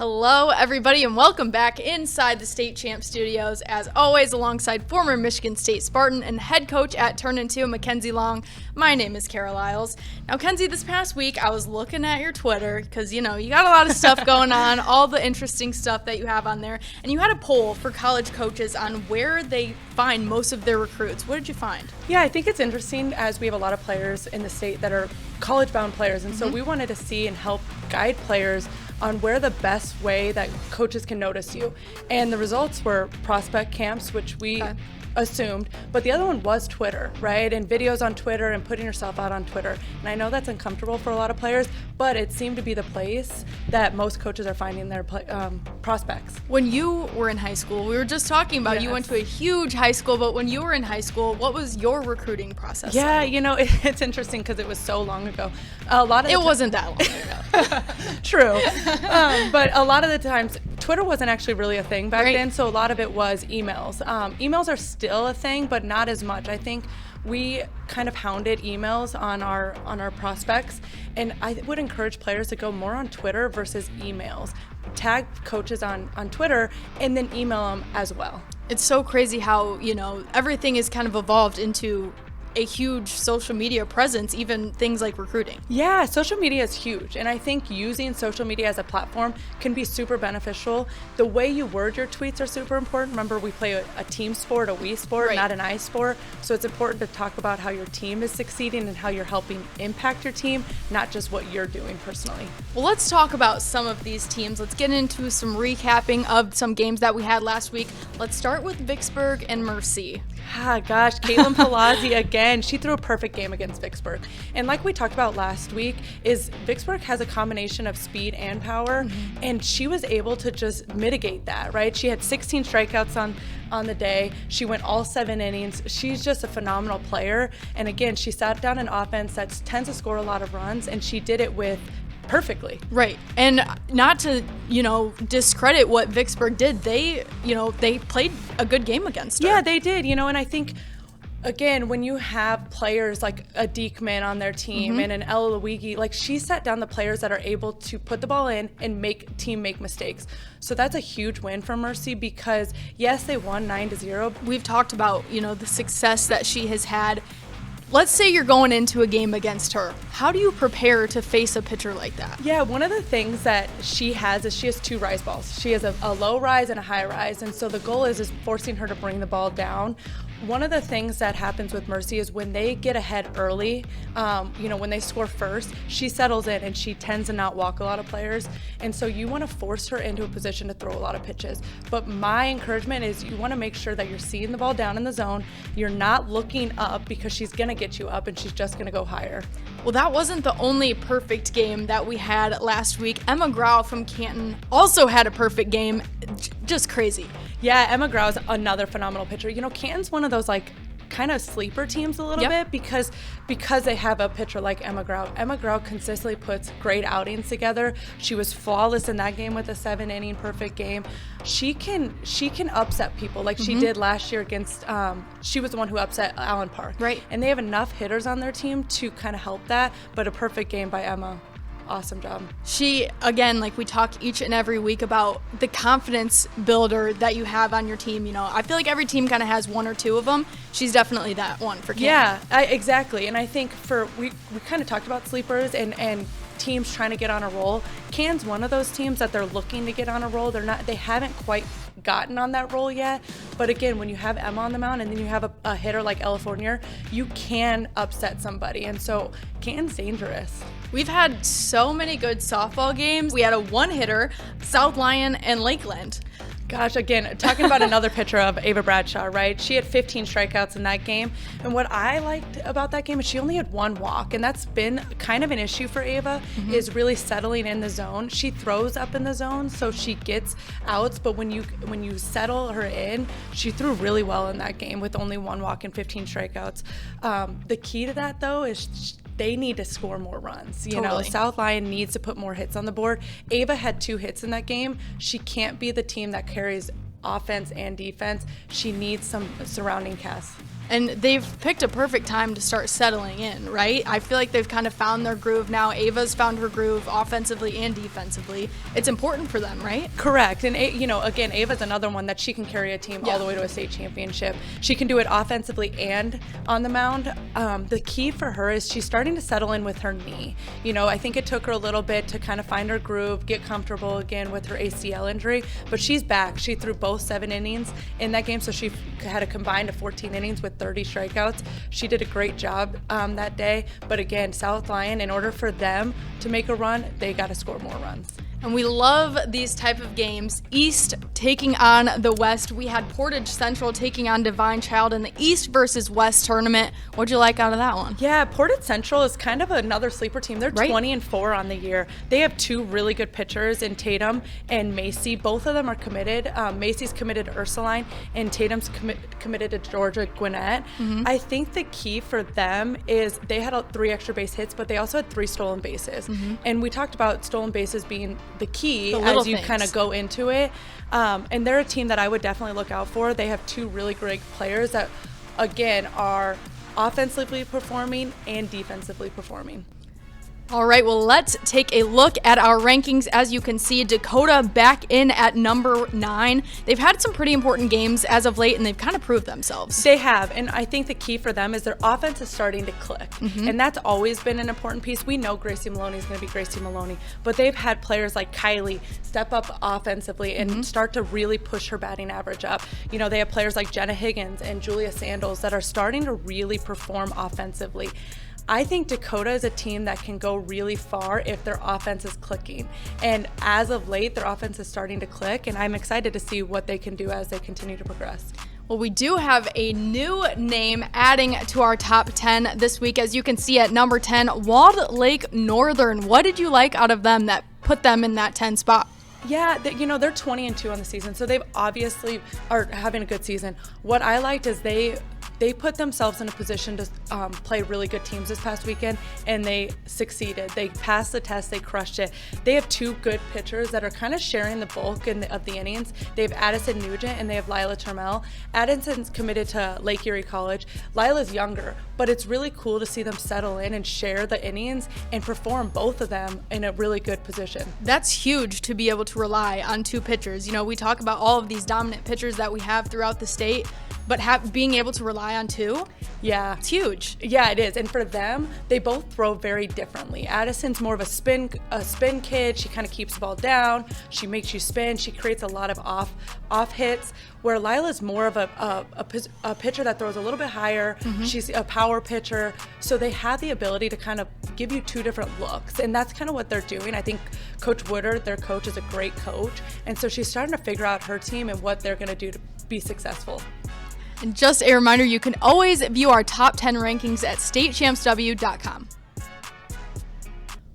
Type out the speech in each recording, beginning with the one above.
Hello, everybody, and welcome back inside the State Champ Studios. As always, alongside former Michigan State Spartan and head coach at Turn Into, Mackenzie Long. My name is Carol Isles. Now, Kenzie, this past week, I was looking at your Twitter because, you got a lot of stuff going on, all the interesting stuff that you have on there, and you had a poll for college coaches on where they find most of their recruits. What did you find? Yeah, I think it's interesting as we have a lot of players in the state that are college-bound players, and so we wanted to see and help guide players on where the best way that coaches can notice you. And the results were prospect camps, which we assumed, but the other one was Twitter, right? And videos on Twitter and putting yourself out on Twitter. And I know that's uncomfortable for a lot of players, but it seemed to be the place that most coaches are finding their prospects. When you were in high school, we were just talking about you went to a huge high school, but when you were in high school, what was your recruiting process? Yeah, it's interesting because it was so long ago. A lot of it wasn't that long ago. True. But a lot of the times, Twitter wasn't actually really a thing back then, so a lot of it was emails. Emails are still a thing, but not as much. I think we kind of hounded emails on our prospects, and I would encourage players to go more on Twitter versus emails. Tag coaches on Twitter and then email them as well. It's so crazy how, everything is kind of evolved into a huge social media presence, even things like recruiting. Yeah, social media is huge, and I think using social media as a platform can be super beneficial. The way you word your tweets are super important. Remember, we play a team sport, a we sport, not an I sport, so it's important to talk about how your team is succeeding and how you're helping impact your team, not just what you're doing personally. Well, let's talk about some of these teams. Let's get into some recapping of some games that we had last week. Let's start with Vicksburg and Mercy. Gosh, Caitlin Palazzi again. She threw a perfect game against Vicksburg. And like we talked about last week, is Vicksburg has a combination of speed and power, and she was able to just mitigate that, right? She had 16 strikeouts on the day. She went all 7 innings. She's just a phenomenal player. And again, she sat down an offense that tends to score a lot of runs, and she did it with perfectly. Right. And not to, discredit what Vicksburg did. They played a good game against her. Yeah, they did, and I think, again, when you have players like a Diekman on their team and an Ella Luigi, she sat down the players that are able to put the ball in and make mistakes. So that's a huge win for Mercy because, yes, they won 9-0. We've talked about, the success that she has had. Let's say you're going into a game against her. How do you prepare to face a pitcher like that? Yeah, one of the things that she has is she has 2 rise balls. She has a low rise and a high rise, and so the goal is forcing her to bring the ball down. One of the things that happens with Mercy is when they get ahead early, when they score first, she settles in and she tends to not walk a lot of players. And so you want to force her into a position to throw a lot of pitches. But my encouragement is you want to make sure that you're seeing the ball down in the zone. You're not looking up because she's going to get you up and she's just going to go higher. Well, that wasn't the only perfect game that we had last week. Emma Grau from Canton also had a perfect game. Just crazy. Yeah, Emma Grau is another phenomenal pitcher. Canton's one of those kind of sleeper teams a little bit because they have a pitcher like Emma Grau. Emma Grau consistently puts great outings together. She was flawless in that game with a 7-inning perfect game. She can upset people like she did last year against she was the one who upset Allen Park. Right. And they have enough hitters on their team to kind of help that, but a perfect game by Emma. Awesome job. She, again, we talk each and every week about the confidence builder that you have on your team. I feel like every team kind of has 1 or 2 of them. She's definitely that one for Canton. Yeah, exactly. And I think we kind of talked about sleepers and teams trying to get on a roll. Canton's one of those teams that they're looking to get on a roll. They haven't quite gotten on that roll yet. But again, when you have Emma on the mound and then you have a hitter like Ella Fournier, you can upset somebody. And so Canton's dangerous. We've had so many good softball games. We had a 1-hitter, South Lyon and Lakeland. Gosh, again, talking about another pitcher of Ava Bradshaw, right? She had 15 strikeouts in that game. And what I liked about that game is she only had 1 walk. And that's been kind of an issue for Ava, is really settling in the zone. She throws up in the zone, so she gets outs. But when you settle her in, she threw really well in that game with only 1 walk and 15 strikeouts. The key to that, though, is they need to score more runs. South Lyon needs to put more hits on the board. Ava had 2 hits in that game. She can't be the team that carries offense and defense. She needs some surrounding cast. And they've picked a perfect time to start settling in, right? I feel like they've kind of found their groove now. Ava's found her groove offensively and defensively. It's important for them, right? Correct. And, again, Ava's another one that she can carry a team all the way to a state championship. She can do it offensively and on the mound. The key for her is she's starting to settle in with her knee. I think it took her a little bit to kind of find her groove, get comfortable again with her ACL injury, but she's back. She threw both 7 innings in that game, so she had a combined of 14 innings with 30 strikeouts. She did a great job that day. But again, South Lyon, in order for them to make a run, they got to score more runs. And we love these type of games. East taking on the West. We had Portage Central taking on Divine Child in the East versus West tournament. What'd you like out of that one? Yeah, Portage Central is kind of another sleeper team. They're right. 20-4 on the year. They have 2 really good pitchers in Tatum and Macy. Both of them are committed. Macy's committed to Ursuline, and Tatum's committed to Georgia Gwinnett. Mm-hmm. I think the key for them is they had 3 extra base hits, but they also had 3 stolen bases. Mm-hmm. And we talked about stolen bases being the key as you kind of go into it. And they're a team that I would definitely look out for. They have 2 really great players that, again, are offensively performing and defensively performing. All right, well, let's take a look at our rankings. As you can see, Dakota back in at number 9. They've had some pretty important games as of late, and they've kind of proved themselves. They have, and I think the key for them is their offense is starting to click, and that's always been an important piece. We know Gracie Maloney is going to be Gracie Maloney, but they've had players like Kylie step up offensively and start to really push her batting average up. They have players like Jenna Higgins and Julia Sandals that are starting to really perform offensively. I think Dakota is a team that can go really far if their offense is clicking. And as of late, their offense is starting to click, and I'm excited to see what they can do as they continue to progress. Well, we do have a new name adding to our top 10 this week. As you can see at number 10, Walled Lake Northern. What did you like out of them that put them in that 10 spot? Yeah, they're 20-2 on the season, so they've obviously are having a good season. What I liked is they put themselves in a position to play really good teams this past weekend, and they succeeded. They passed the test. They crushed it. They have 2 good pitchers that are kind of sharing the bulk of the innings. They have Addison Nugent and they have Lila Turmel. Addison's committed to Lake Erie College. Lila's younger, but it's really cool to see them settle in and share the innings and perform, both of them, in a really good position. That's huge to be able to rely on 2 pitchers. We talk about all of these dominant pitchers that we have throughout the state, but being able to rely on 2, yeah, it's huge. Yeah, it is. And for them, they both throw very differently. Addison's more of a spin kid. She kind of keeps the ball down. She makes you spin. She creates a lot of off hits. Where Lila's more of a pitcher that throws a little bit higher. She's a power pitcher. So they have the ability to kind of give you 2 different looks. And that's kind of what they're doing. I think Coach Woodard, their coach, is a great coach. And so she's starting to figure out her team and what they're going to do to be successful. And just a reminder, you can always view our top 10 rankings at statechampsw.com.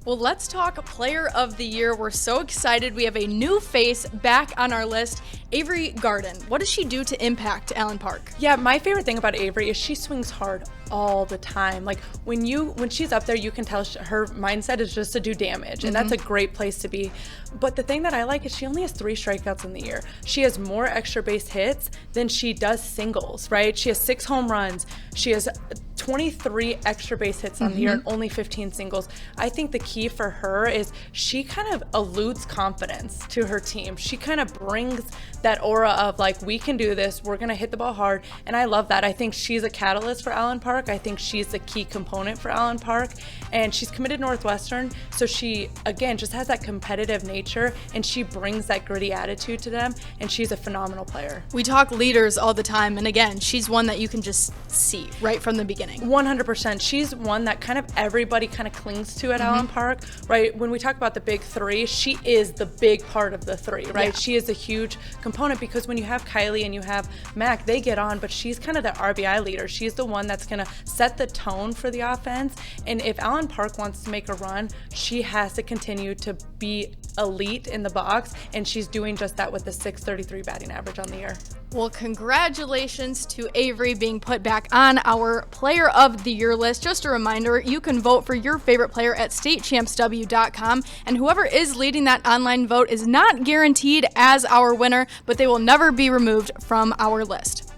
Well, let's talk Player of the Year. We're so excited. We have a new face back on our list, Avery Garden. What does she do to impact Allen Park? Yeah, my favorite thing about Avery is she swings hard all the time. Like when she's up there, you can tell her mindset is just to do damage, and that's a great place to be. But the thing that I like is she only has 3 strikeouts in the year. She has more extra base hits than she does singles, right? She has 6 home runs. She has 23 extra base hits on the year and only 15 singles. I think the key for her is she kind of eludes confidence to her team. She kind of brings that aura of like, we can do this, we're going to hit the ball hard, and I love that. I think she's a catalyst for Allen Park. I think she's the key component for Allen Park, and she's committed Northwestern, so she, again, just has that competitive nature, and she brings that gritty attitude to them, and she's a phenomenal player. We talk leaders all the time, and again, she's one that you can just see right from the beginning. 100%. She's one that kind of everybody kind of clings to at Allen Park, right? When we talk about the big 3, she is the big part of the 3, right? Yeah. She is a huge component because when you have Kylie and you have Mac, they get on, but she's kind of the RBI leader. She's the one that's going to set the tone for the offense, and if Allen Park wants to make a run, she has to continue to be elite in the box, and she's doing just that with the .633 batting average on the year. Well, congratulations to Avery being put back on our Player of the Year list. Just a reminder, you can vote for your favorite player at statechampsw.com, and whoever is leading that online vote is not guaranteed as our winner, but they will never be removed from our list.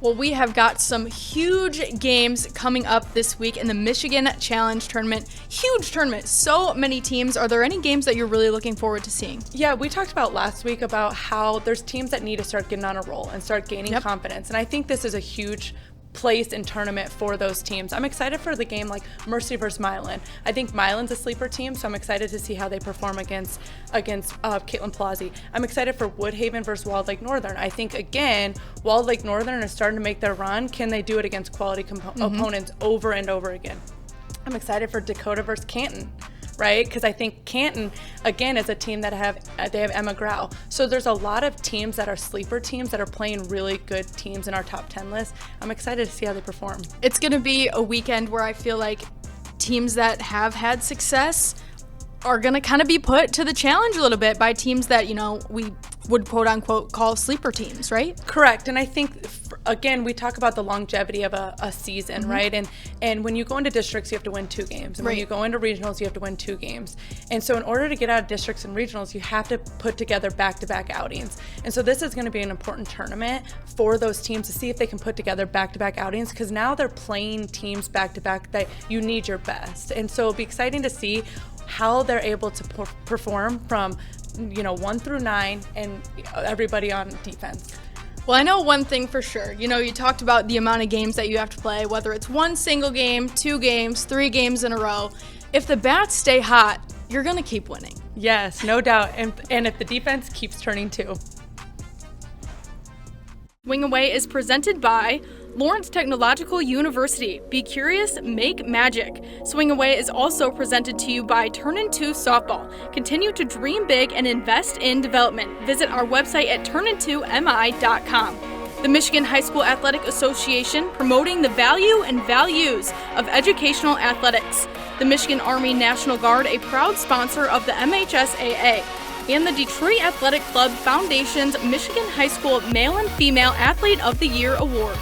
Well, we have got some huge games coming up this week in the Michigan Challenge Tournament. Huge tournament. So many teams. Are there any games that you're really looking forward to seeing? Yeah, we talked about last week about how there's teams that need to start getting on a roll and start gaining confidence. And I think this is a huge place in tournament for those teams. I'm excited for the game like Mercy versus Milan. I think Milan's a sleeper team, so I'm excited to see how they perform against Caitlin Palazzi. I'm excited for Woodhaven versus Walled Lake Northern. I think, again, Walled Lake Northern is starting to make their run. Can they do it against quality opponents over and over again? I'm excited for Dakota versus Canton, right? Because I think Canton, again, is a team that they have Emma Grau. So there's a lot of teams that are sleeper teams that are playing really good teams in our top 10 list. I'm excited to see how they perform. It's going to be a weekend where I feel like teams that have had success are going to kind of be put to the challenge a little bit by teams that, we would quote unquote call sleeper teams, right? Correct. And I think, again, we talk about the longevity of a season, right? And when you go into districts, you have to win 2 games. And when you go into regionals, you have to win 2 games. And so in order to get out of districts and regionals, you have to put together back-to-back outings. And so this is going to be an important tournament for those teams to see if they can put together back-to-back outings, because now they're playing teams back-to-back that you need your best. And so it'll be exciting to see how they're able to perform from 1 through 9 and everybody on defense. Well, I know one thing for sure. You talked about the amount of games that you have to play, whether it's 1 single game, 2 games, 3 games in a row. If the bats stay hot, you're going to keep winning. Yes, no doubt. And if the defense keeps turning too. Swing Away is presented by Lawrence Technological University. Be curious, make magic. Swing Away is also presented to you by Turn 2 Softball. Continue to dream big and invest in development. Visit our website at turn2mi.com. The Michigan High School Athletic Association, promoting the value and values of educational athletics. The Michigan Army National Guard, a proud sponsor of the MHSAA. And the Detroit Athletic Club Foundation's Michigan High School Male and Female Athlete of the Year Award.